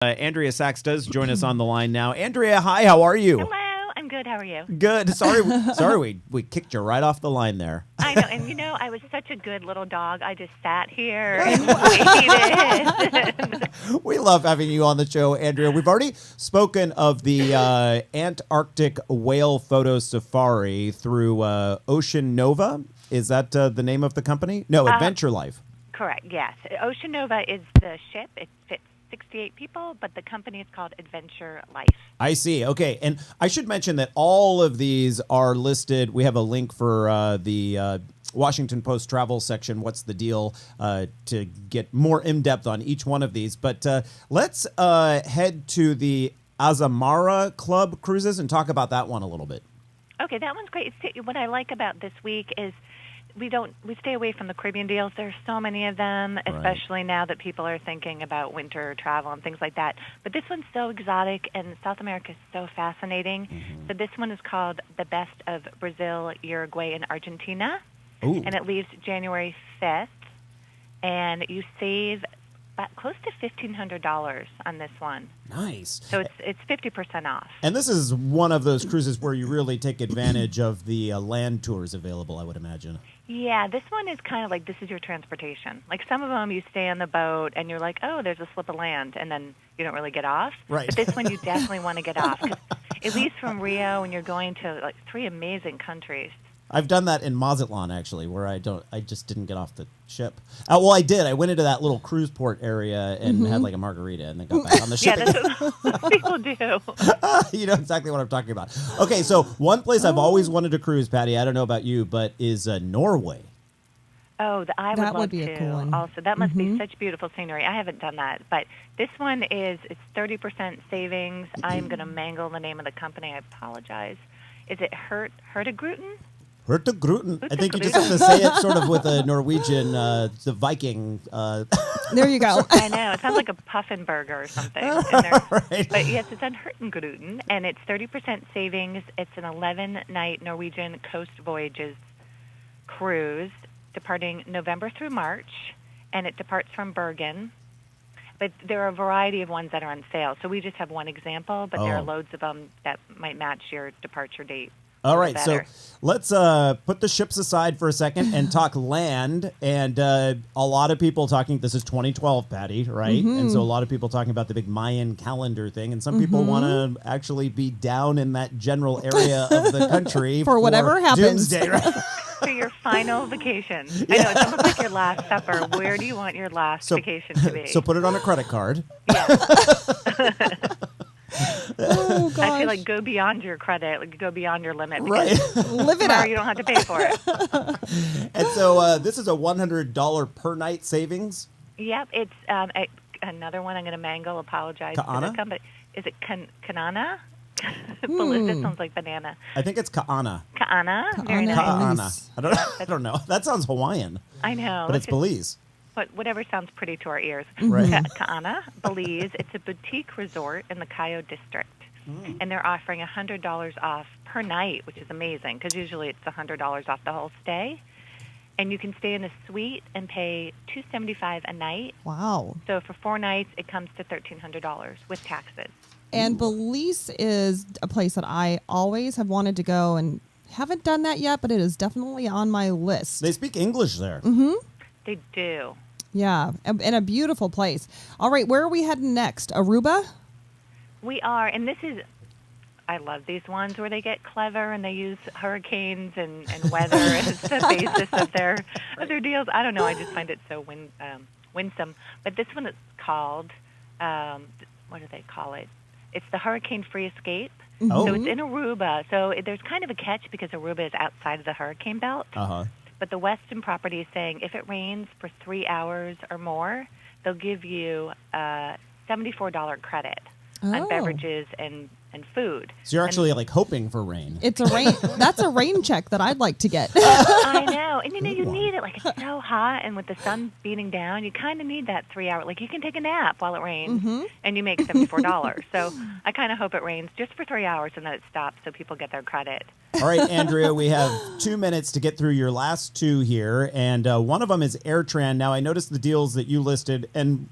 Andrea Sachs does join us on the line now. Andrea, hi, how are you? Hello, I'm good. How are you? Good. Sorry, we kicked you right off the line there. I know, and I was such a good little dog. I just sat here and waited. We love having you on the show, Andrea. We've already spoken of the Antarctic whale photo safari through Ocean Nova. Is that the name of the company? No, Adventure Life. Correct, yes. Ocean Nova is the ship. It fits 68 people, but the company is called Adventure Life. I see. Okay. And I should mention that all of these are listed. We have a link for the Washington Post travel section, What's the Deal, to get more in-depth on each one of these. But let's head to the Azamara Club cruises and talk about that one a little bit. Okay, that one's great. What I like about this week is we stay away from the Caribbean deals. There's so many of them, especially now that people are thinking about winter travel and things like that. But this one's so exotic, and South America is so fascinating. Mm-hmm. So this one is called The Best of Brazil, Uruguay, and Argentina. Ooh. And it leaves January 5th, and you save about close to $1,500 on this one. Nice. So it's 50% off. And this is one of those cruises where you really take advantage of the land tours available, I would imagine. Yeah, this one is kind of like this is your transportation. Like some of them you stay on the boat and you're like, oh, there's a slip of land, and then you don't really get off. Right. But this one you definitely want to get off. 'Cause it leaves from Rio and you're going to like 3 amazing countries. I've done that in Mazatlan, actually, where I just didn't get off the ship. Well, I did. I went into that little cruise port area and had like a margarita and then got back on the ship. Yeah, that's what people do. You know exactly what I'm talking about. Okay, so one place I've always wanted to cruise, Patty, I don't know about you, but is Norway. Oh, I would love be to. A cool one. Also, that must be such beautiful scenery. I haven't done that, but this one it's 30% savings. I'm going to mangle the name of the company. I apologize. Is it Hurtigruten? Hurtigruten. I think you just have to say it sort of with a Norwegian, the Viking. There you go. I know. It sounds like a Puffenberger or something. Right. But yes, it's on Hurtigruten, and it's 30% savings. It's an 11-night Norwegian Coast Voyages cruise departing November through March, and it departs from Bergen. But there are a variety of ones that are on sale. So we just have one example, but there are loads of them that might match your departure date. All right, so let's put the ships aside for a second and talk land. And a lot of people talking, this is 2012, Patty, right? Mm-hmm. And so a lot of people talking about the big Mayan calendar thing. And some people want to actually be down in that general area of the country for whatever happens. Doomsday, right? For your final vacation. Yeah. I know, it's almost like your last supper. Where do you want your last vacation to be? So put it on a credit card. Yeah. Oh, gosh. I feel like go beyond your credit, like go beyond your limit. Right. Live it up. You don't have to pay for it. And so this is a $100 per night savings? Yep. It's another one I'm going to mangle. Apologize to the company. Is it Kanana? That sounds like banana. I think it's Ka'ana. Ka'ana? Very nice. Ka'ana. I don't know. That sounds Hawaiian. I know. But it's Belize. But whatever sounds pretty to our ears. Right. Ka'ana, Belize. It's a boutique resort in the Cayo district. And they're offering $100 off per night, which is amazing because usually it's $100 off the whole stay. And you can stay in a suite and pay $275 a night. Wow. So for 4 nights, it comes to $1,300 with taxes. And Belize is a place that I always have wanted to go and haven't done that yet, but it is definitely on my list. They speak English there. Mm-hmm. They do. Yeah, and a beautiful place. All right, where are we heading next? Aruba? We are, and this is, I love these ones where they get clever and they use hurricanes and weather as the basis of their deals. I don't know, I just find it so winsome. But this one is called, what do they call it? It's the Hurricane-Free Escape. Oh. So it's in Aruba. So there's kind of a catch because Aruba is outside of the hurricane belt. Uh-huh. But the Weston property is saying if it rains for 3 hours or more, they'll give you a $74 credit on beverages and food. So you're actually like hoping for rain. It's a rain. That's a rain check that I'd like to get. I know. And you need it. Like it's so hot and with the sun beating down, you kind of need that 3 hour. Like you can take a nap while it rains and you make $74. So I kind of hope it rains just for 3 hours and then it stops so people get their credit. All right, Andrea, we have 2 minutes to get through your last two here. And one of them is AirTran. Now, I noticed the deals that you listed and,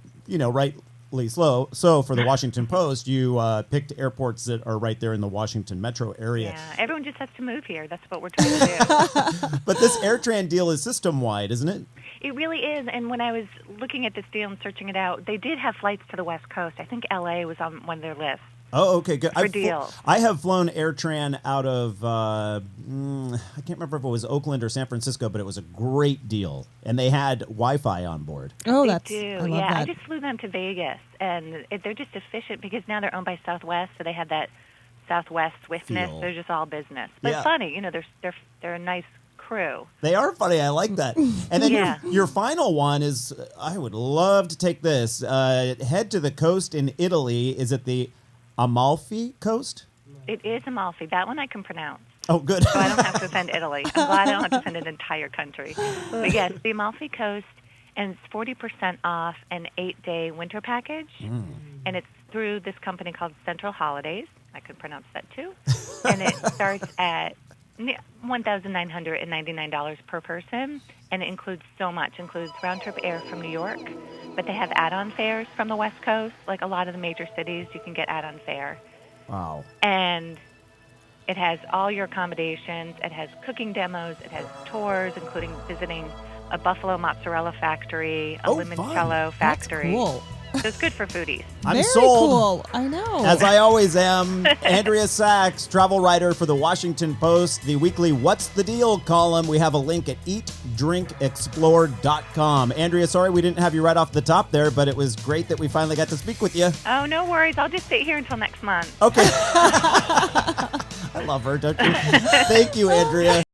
ridiculously slow. So for the Washington Post, you picked airports that are right there in the Washington metro area. Yeah, everyone just has to move here. That's what we're trying to do. But this AirTran deal is system-wide, isn't it? It really is. And when I was looking at this deal and searching it out, they did have flights to the West Coast. I think L.A. was on one of their lists. Oh, okay, good. Deal. I have flown AirTran out of, I can't remember if it was Oakland or San Francisco, but it was a great deal. And they had Wi-Fi on board. Oh, They that's do. I love Yeah, that. I just flew them to Vegas, and they're just efficient because now they're owned by Southwest, so they have that Southwest swiftness. Feel. They're just all business. But Yeah. funny, they're a nice crew. They are funny. I like that. And then Yeah. your final one is, I would love to take this. Head to the coast in Italy. Is it the Amalfi Coast? It is Amalfi. That one I can pronounce. Oh, good. So I don't have to offend Italy. I'm glad I don't have to offend an entire country. But yes, the Amalfi Coast, and it's 40% off an 8-day winter package. And it's through this company called Central Holidays. I could pronounce that too. And it starts at $1,999 per person, and it includes so much. It includes round-trip air from New York, but they have add-on fares from the West Coast. Like a lot of the major cities, you can get add-on fare. Wow. And it has all your accommodations. It has cooking demos. It has tours, including visiting a buffalo mozzarella factory, a limoncello factory. That's cool. So it's good for foodies. I'm Very sold. cool. I know. As I always am. Andrea Sachs, travel writer for the Washington Post, the weekly What's the Deal column. We have a link at eatdrinkexplore.com. Andrea, sorry we didn't have you right off the top there, but it was great that we finally got to speak with you. Oh, no worries. I'll just sit here until next month. Okay. I love her, don't you? Thank you, Andrea.